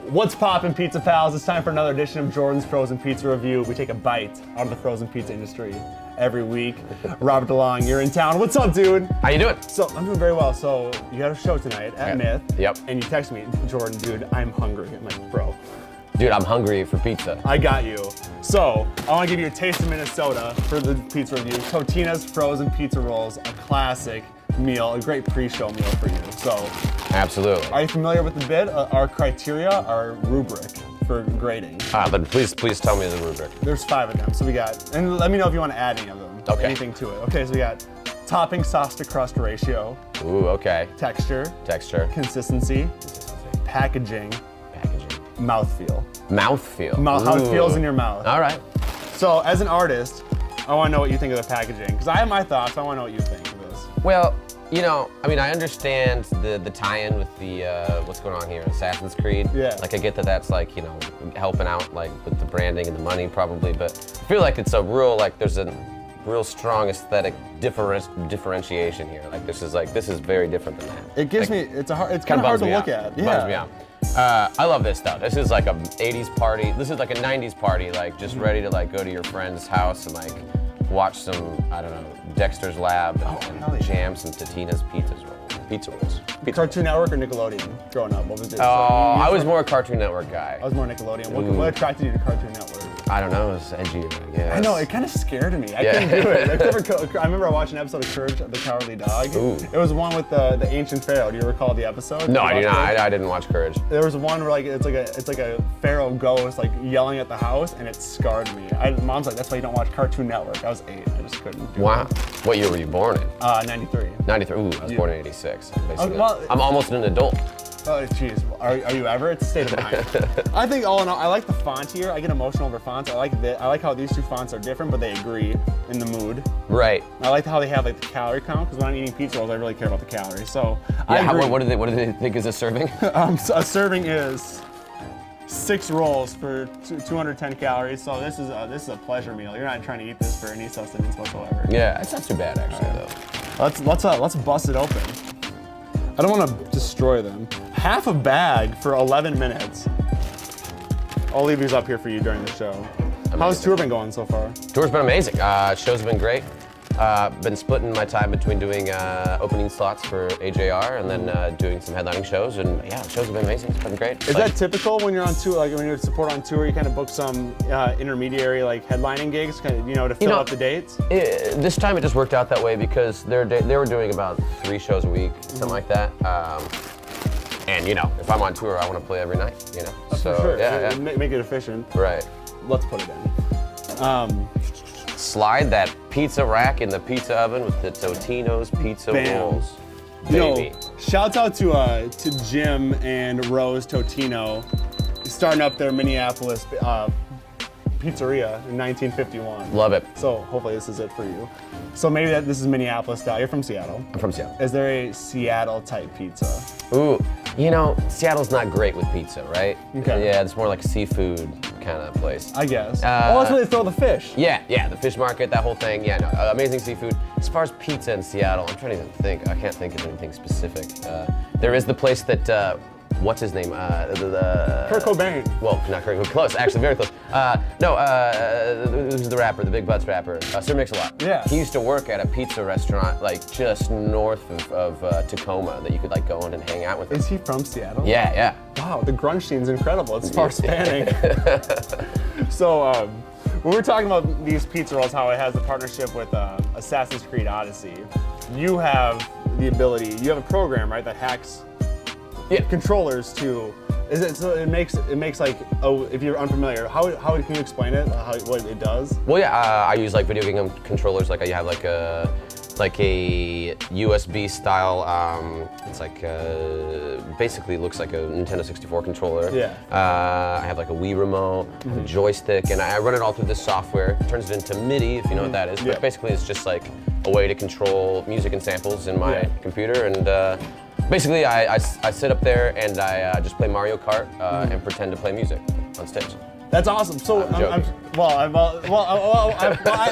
What's poppin', pizza pals? It's time for another edition of Jordan's Frozen Pizza Review. We take a bite out of the frozen pizza industry every week. Robert DeLong, you're in town. What's up, dude? How you doing? So I'm doing very well. So you had a show tonight at Myth. Yep. And you texted me, Jordan, dude, I'm hungry. I'm like, bro. Dude, I'm hungry for pizza. I got you. So I want to give you a taste of Minnesota for the pizza review. Totina's frozen pizza rolls, a classic meal, a great pre-show meal for you. So, absolutely. Are you familiar with the bid? Our criteria, our rubric for grading. Then please tell me the rubric. There's 5 of them. So we got, and let me know if you want to add any of them. Okay. Anything to it. Okay, so we got topping sauce to crust ratio. Ooh, okay. Texture. Consistency. Packaging. Mouthfeel. How it feels in your mouth. All right. So as an artist, I want to know what you think of the packaging, because I have my thoughts. I want to know what you think of this. Well, you know, I mean, I understand the tie-in with the what's going on here, Assassin's Creed. Yeah. Like, I get that that's like, you know, helping out like with the branding and the money probably, but I feel like it's a real, like, there's a real strong aesthetic differentiation here. Like, this is very different than that. It gives like, me, it's kind of hard to look at. Yeah. Bums me out. I love this stuff. This is like a 80s party. This is like a 90s party, like just ready to like go to your friend's house and like watch some, I don't know, Dexter's Lab and jam some Totina's pizza rolls. Cartoon Network or Nickelodeon growing up? What was it? I was more a Cartoon Network guy. I was more Nickelodeon. What attracted you to Cartoon Network? I don't know, it was edgy, I guess. I know, it kind of scared me. I couldn't do it. I remember watching an episode of Courage the Cowardly Dog. Ooh. It was one with the ancient pharaoh. Do you recall the episode? No, I do not. I didn't watch Courage. There was one where like it's like a pharaoh ghost like yelling at the house, and it scarred me. Mom's like, that's why you don't watch Cartoon Network. I was 8. I just couldn't do it. Wow. What year were you born in? 93. 93. Ooh, I was born in 86. Basically. Well, I'm almost an adult. Oh, jeez. Are you ever? It's a state of mind. I think all in all, I like the font here. I get emotional over fonts. I like how these two fonts are different, but they agree in the mood. Right. I like how they have like the calorie count, because when I'm eating pizza rolls, I really care about the calories. So yeah, I agree. what do they think is a serving? So a serving is 6 rolls for 210 calories. So this is a pleasure meal. You're not trying to eat this for any sustenance whatsoever. Yeah, it's not too bad actually though. Let's bust it open. I don't want to destroy them. Half a bag for 11 minutes. I'll leave these up here for you during the show. Amazing. How's tour been going so far? Tour's been amazing. Shows have been great. Been splitting my time between doing opening slots for AJR and then doing some headlining shows, and yeah, shows have been amazing. It's been great. Is that typical when you're on tour? Like when you're support on tour, you kind of book some intermediary like headlining gigs, kind of to fill up the dates. This time it just worked out that way because they were doing about 3 shows a week, something like that. And if I'm on tour, I want to play every night. So for sure. Yeah. Make it efficient. Right. Let's put it in. Slide that pizza rack in the pizza oven with the Totino's pizza rolls. Baby. Shouts out to Jim and Rose Totino, starting up their Minneapolis pizzeria in 1951. Love it. So hopefully this is it for you. So maybe this is Minneapolis style. You're from Seattle. I'm from Seattle. Is there a Seattle type pizza? Ooh, Seattle's not great with pizza, right? Okay. Yeah, it's more like a seafood kind of place. I guess. That's where they throw the fish. Yeah, the fish market, that whole thing. Yeah, no, amazing seafood. As far as pizza in Seattle, I'm trying to even think. I can't think of anything specific. There is the place that, what's his name? Kurt Cobain. Well, not Kurt Cobain, close, actually, very close. Who's the rapper, the Big Butts rapper? Sir Mix-a-Lot. Yeah. He used to work at a pizza restaurant, like, just north of Tacoma that you could, like, go in and hang out with him. Is he from Seattle? Yeah. Wow, the grunge scene's incredible. It's far spanning. So, when we're talking about these pizza rolls, how it has a partnership with Assassin's Creed Odyssey, you have the ability, you have a program, right, that hacks controllers to, it makes like, if you're unfamiliar, how can you explain it, what it does? Well, yeah, I use like video game controllers, like I have like a USB style, it's like, basically looks like a Nintendo 64 controller. Yeah. I have like a Wii remote, a joystick, and I run it all through this software. It turns it into MIDI, if you know what that is, but basically it's just like a way to control music and samples in my computer, and basically I sit up there and I just play Mario Kart and pretend to play music on stage. That's awesome. So,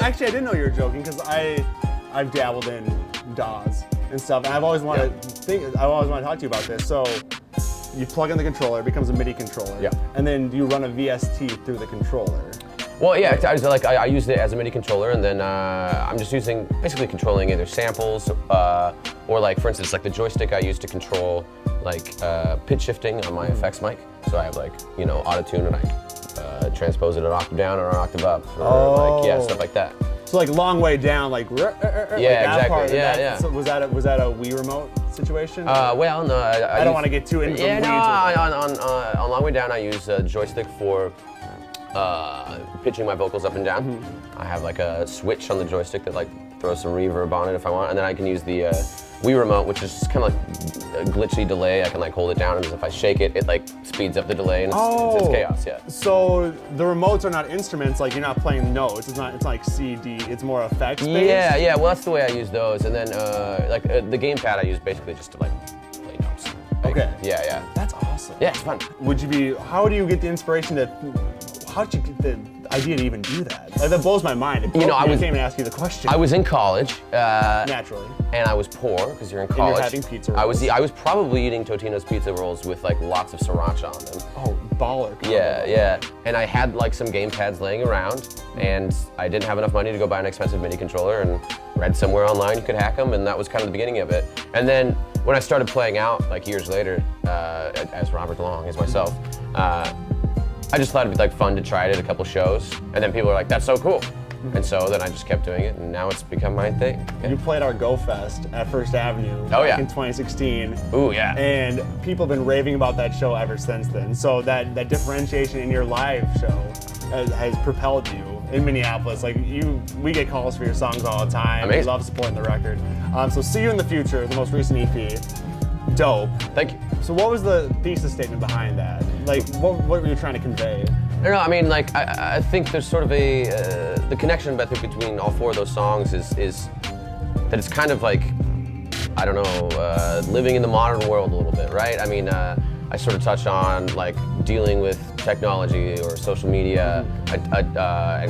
actually I didn't know you were joking, because I've dabbled in DAWs and stuff, and I've always wanted to talk to you about this. So, you plug in the controller, it becomes a MIDI controller. Yeah. And then you run a VST through the controller. Well, yeah, I used it as a MIDI controller, and then I'm just basically controlling either samples, or like, for instance, like the joystick I use to control like pitch shifting on my effects mic. So I have like, you know, auto-tune, and I transpose it an octave down or an octave up, or like, yeah, stuff like that. So like long way down, like yeah, like that exactly. part. Yeah. So was that a Wii remote situation? Well, no, I don't want to get too into the weeds. On long way down, I use a joystick for pitching my vocals up and down. I have like a switch on the joystick that like throws some reverb on it if I want, and then I can use the Wii remote, which is just kind of like a glitchy delay. I can like hold it down, and if I shake it, it like speeds up the delay, and it's chaos. Yeah. So the remotes are not instruments. Like you're not playing notes. It's not like C, D. It's more effects based. Yeah. Well, that's the way I use those, and then the gamepad I use basically just to like play notes. Like, Okay. Yeah. That's awesome. Yeah, it's fun. How do you get the inspiration how did you get the idea to even do that? Like, that blows my mind. I can't even ask you the question. I was in college. Naturally. And I was poor because you're in And college. you're having pizza rolls. I was probably eating Totino's pizza rolls with like lots of sriracha on them. Oh, baller. Combo. Yeah. And I had like some game pads laying around, and I didn't have enough money to go buy an expensive MIDI controller, and read somewhere online you could hack them, and that was kind of the beginning of it. And then when I started playing out, like years later, as Robert DeLong, as myself, I just thought it'd be like fun to try it at a couple shows, and then people were like, "That's so cool," and so then I just kept doing it, and now it's become my thing. Yeah. You played our Go Fest at First Avenue yeah. in 2016. Ooh, yeah. And people have been raving about that show ever since then. So that differentiation in your live show has propelled you in Minneapolis. Like we get calls for your songs all the time. Amazing. We love supporting the record. So See You in the Future, the most recent EP. Dope. Thank you. So what was the thesis statement behind that? Like, what were you trying to convey? I don't know. I mean, like, I think there's sort of the connection I think between all four of those songs is that it's kind of like, I don't know, living in the modern world a little bit, right? I mean, I sort of touch on like dealing with technology or social media, and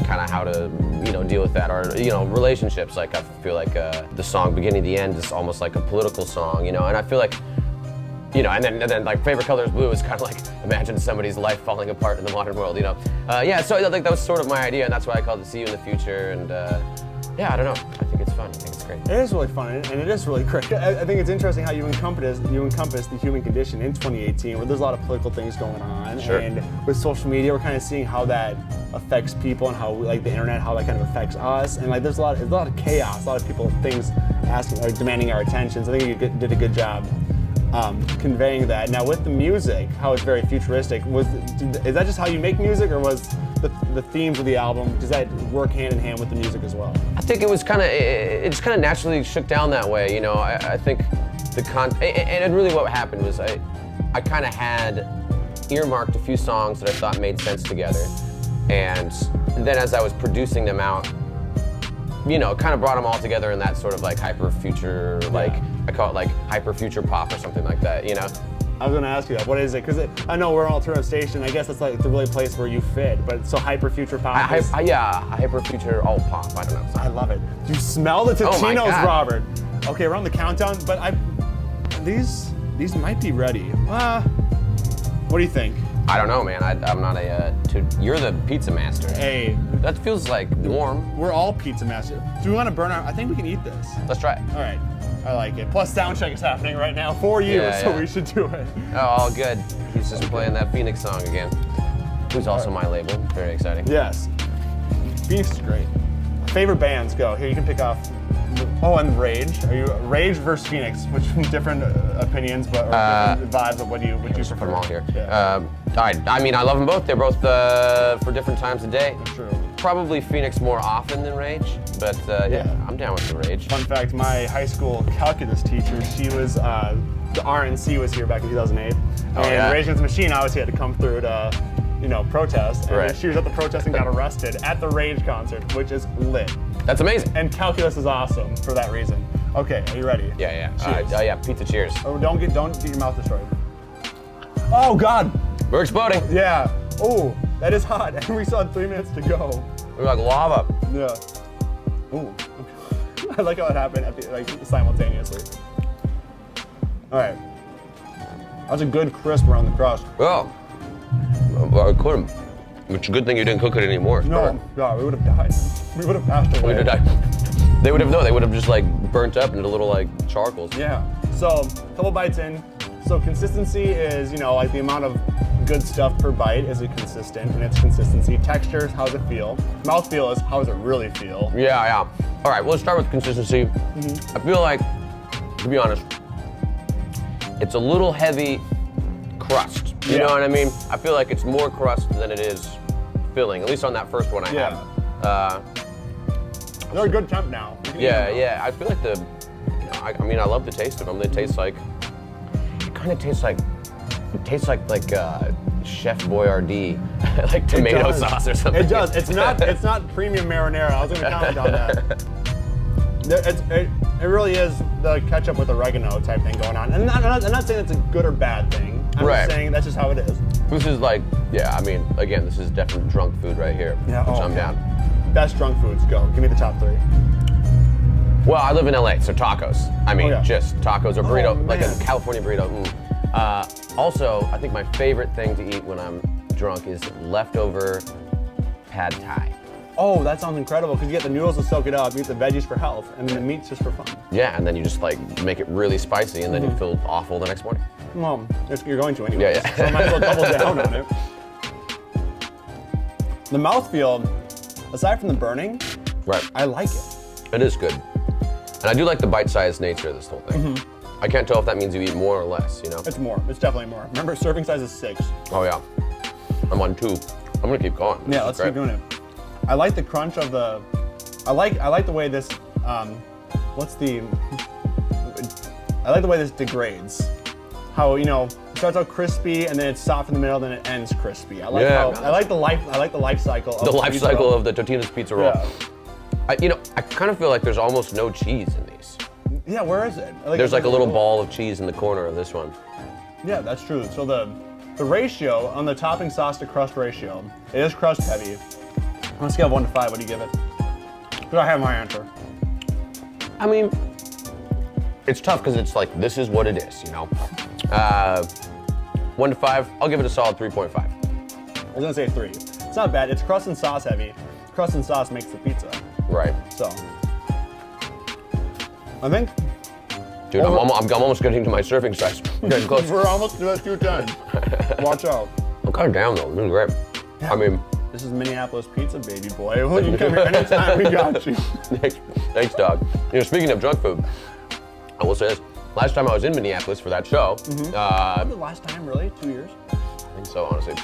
kind of how to, you know, deal with that, or, you know, relationships. Like I feel like the song beginning to the end is almost like a political song, you know, and I feel like, you know, and then like Favorite Color is Blue is kind of like imagine somebody's life falling apart in the modern world, you know. Yeah, so like that was sort of my idea, and that's why I called it See You in the Future, and yeah, I don't know. I think it's fun. I think it's great. It is really fun, and it is really great. I think it's interesting how you encompass the human condition in 2018, where there's a lot of political things going on, Sure. and with social media, we're kind of seeing how that affects people and how like the internet, how that kind of affects us, and like there's a lot of chaos, a lot of people, things asking or demanding our attention. So I think you did a good job conveying that. Now with the music, how it's very futuristic. Is that just how you make music, or was the themes of the album, does that work hand in hand with the music as well? I think it was it just kind of naturally shook down that way, you know. I think and really what happened was I kind of had earmarked a few songs that I thought made sense together, and then as I was producing them out, you know, kind of brought them all together in that sort of like hyper future, like I call it like hyper future pop or something like that, you know. I was going to ask you that. What is it? Because I know we're an alternative station. I guess that's like the really place where you fit. But so hyper future pop. Yeah, hyper future alt pop. I don't know. I love it. Do you smell the Totinos, God. Robert? Okay, we're on the countdown. But these might be ready. What do you think? I don't know, man. I'm not you're the pizza master. Hey, that feels like warm. We're all pizza masters. Do we want to burn our? I think we can eat this. Let's try it. All right. I like it. Plus, sound check is happening right now for you, so we should do it. Oh, all good. He's just playing that Phoenix song again. Who's also my label. Very exciting. Yes. Phoenix is great. Favorite bands, go. Here, you can pick off. Oh, and Rage. Are you Rage versus Phoenix? Which different opinions, but or different vibes of what do you prefer? Put them all here. Yeah. I mean, I love them both. They're both for different times of day. True. Probably Phoenix more often than Rage, but yeah, I'm down with the Rage. Fun fact: my high school calculus teacher, she was the RNC was here back in 2008, and Rage Against the Machine obviously had to come through to, you know, protest. And right. she was at the protest and got arrested at the Rage concert, which is lit. That's amazing. And calculus is awesome for that reason. Okay, are you ready? Yeah. Cheers. Yeah, pizza cheers. Oh, don't get your mouth destroyed. Oh God. We're exploding. Yeah. Oh, that is hot. And we still had 3 minutes to go. We're like lava. Yeah. Ooh. I like how it happened simultaneously. All right. That's a good crisp around the crust. Well, I couldn't. It's a good thing you didn't cook it anymore. No, God, we would have died. We would have passed away. We would have died. They would have just like burnt up into little like charcoals. Yeah. So, a couple bites in. So consistency is, you know, like the amount of good stuff per bite. Is it consistent in its consistency? Texture, how does it feel? Mouthfeel is how does it really feel? Yeah. All right, well, let's start with consistency. I feel like, to be honest, it's a little heavy crust. You know what I mean? I feel like it's more crust than it is filling, at least on that first one I had. They're a good temp now. Yeah. I feel like I love the taste of them. They taste like, it tastes like Chef Boyardee, like tomato sauce or something. It does. It's not premium marinara. I was going to comment on that. It really is the ketchup with oregano type thing going on. And I'm not saying it's a good or bad thing. I'm just saying that's just how it is. This is like, again, this is definitely drunk food right here. Yeah. Which I'm down. Best drunk foods, go. Give me the top 3. Well, I live in LA, so tacos. Just tacos or burrito, like a California burrito. Also, I think my favorite thing to eat when I'm drunk is leftover pad thai. Oh, that sounds incredible because you get the noodles to soak it up, you get the veggies for health, and then the meat's just for fun. Yeah, and then you just like make it really spicy, and then you feel awful the next morning. Well, you're going to anyway. Yeah. So I might as well double down on it. The mouthfeel, aside from the burning, I like it. It is good. And I do like the bite-sized nature of this whole thing. I can't tell if that means you eat more or less, you know? It's more. It's definitely more. Remember, serving size is 6. Oh, yeah. I'm on 2. I'm going to keep going. Yeah, let's keep doing it. I like the crunch of the... I like the way this... I like the way this degrades. How, you know, it starts out crispy and then it's soft in the middle, then it ends crispy. I like the life cycle of the life cycle of the Totino's pizza roll. Yeah. I kind of feel like there's almost no cheese in these. Yeah, where is it? There's like a little ball of cheese in the corner of this one. Yeah, that's true. So the ratio on the topping sauce to crust ratio, it is crust heavy. On a scale of 1 to 5, what do you give it? Because I have my answer. I mean, it's tough because it's like, this is what it is, you know? 1 to 5, I'll give it a solid 3.5. I was gonna say 3. It's not bad. It's crust and sauce heavy. Crust and sauce makes the pizza. Right. So, I think. Dude, I'm almost getting to my serving size. I'm getting close. We're almost to 210. Watch out. I'm kind of down though. This is great. Yeah. I mean, this is Minneapolis pizza, baby boy. You can come here anytime. We got you. Thanks, dog. You know, speaking of drunk food, I will say this. Last time I was in Minneapolis for that show. Was it the last time, really? 2 years? I think so, honestly.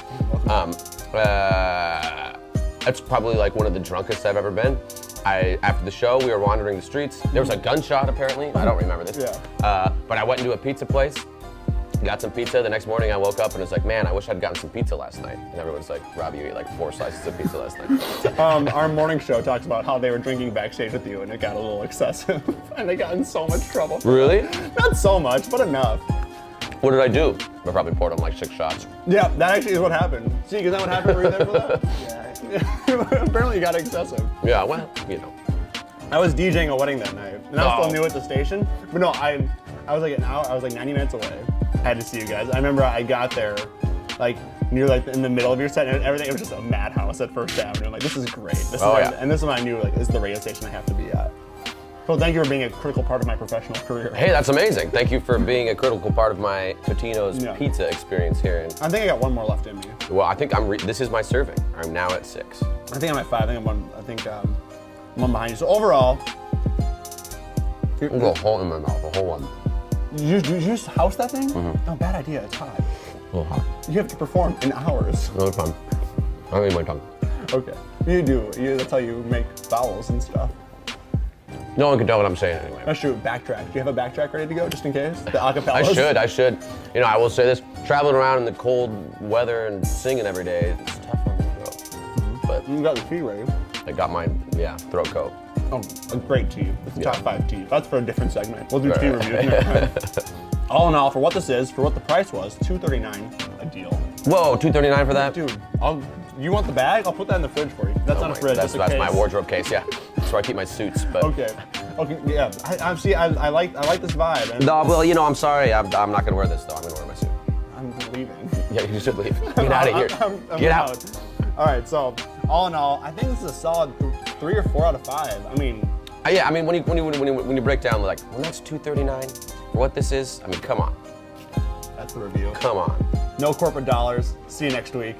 That's probably like one of the drunkest I've ever been. After the show, we were wandering the streets. There was a gunshot, apparently. I don't remember this. Yeah. But I went into a pizza place, got some pizza. The next morning I woke up and was like, man, I wish I'd gotten some pizza last night. And everyone's like, Rob, you ate like 4 slices of pizza last night. Our morning show talks about how they were drinking backstage with you and it got a little excessive. And they got in so much trouble. Really? Not so much, but enough. What did I do? I probably poured them like 6 shots. Yeah, that actually is what happened. See, is that what happened? Were you there for that? Yeah. Apparently you got excessive. Yeah, well, you know. I was DJing a wedding that night, and I was still new at the station. But no, I was like an hour. I was like 90 minutes away. I had to see you guys. I remember I got there, like near like in the middle of your set, and everything. It was just a madhouse at First Avenue. I'm like, this is great. And this is when I knew like this is the radio station I have to be at. So thank you for being a critical part of my professional career. Hey, that's amazing. Thank you for being a critical part of my Totino's pizza experience here. I think I got 1 more left in me. Well, I think this is my serving. I'm now at 6. I think I'm at 5. I'm one behind you. So overall, I'm gonna go whole in my mouth, the whole one. You just house that thing? No, bad idea. It's hot. A little hot. You have to perform in hours. Another time. I'll eat my tongue. Okay. You do. That's how you make vowels and stuff. No one can tell what I'm saying anyway. That's true. Backtrack. Do you have a backtrack ready to go, just in case? The acapellas? I should. You know, I will say this. Traveling around in the cold weather and singing every day, it's tough on the throat. But you got the tea ready. I got my, throat coat. Oh, a great tea. It's the top 5 tea. That's for a different segment. We'll do tea reviews. All in all, for what this is, for what the price was, $239 a deal. Whoa, $239 for that? Dude, you want the bag? I'll put that in the fridge for you. That's not a fridge. That's my wardrobe case. Yeah, that's where I keep my suits. But okay, yeah. I like this vibe. No, well, you know, I'm sorry. I'm not gonna wear this though. I'm gonna wear my suit. Yeah, you should leave. Get out of here. I'm Get out. All right, so all in all, I think this is a solid 3 or 4 out of 5. I mean, Yeah, I mean, when you break down, like, when that's $239 for what this is, I mean, come on. that's the review. Come on. No corporate dollars. See you next week.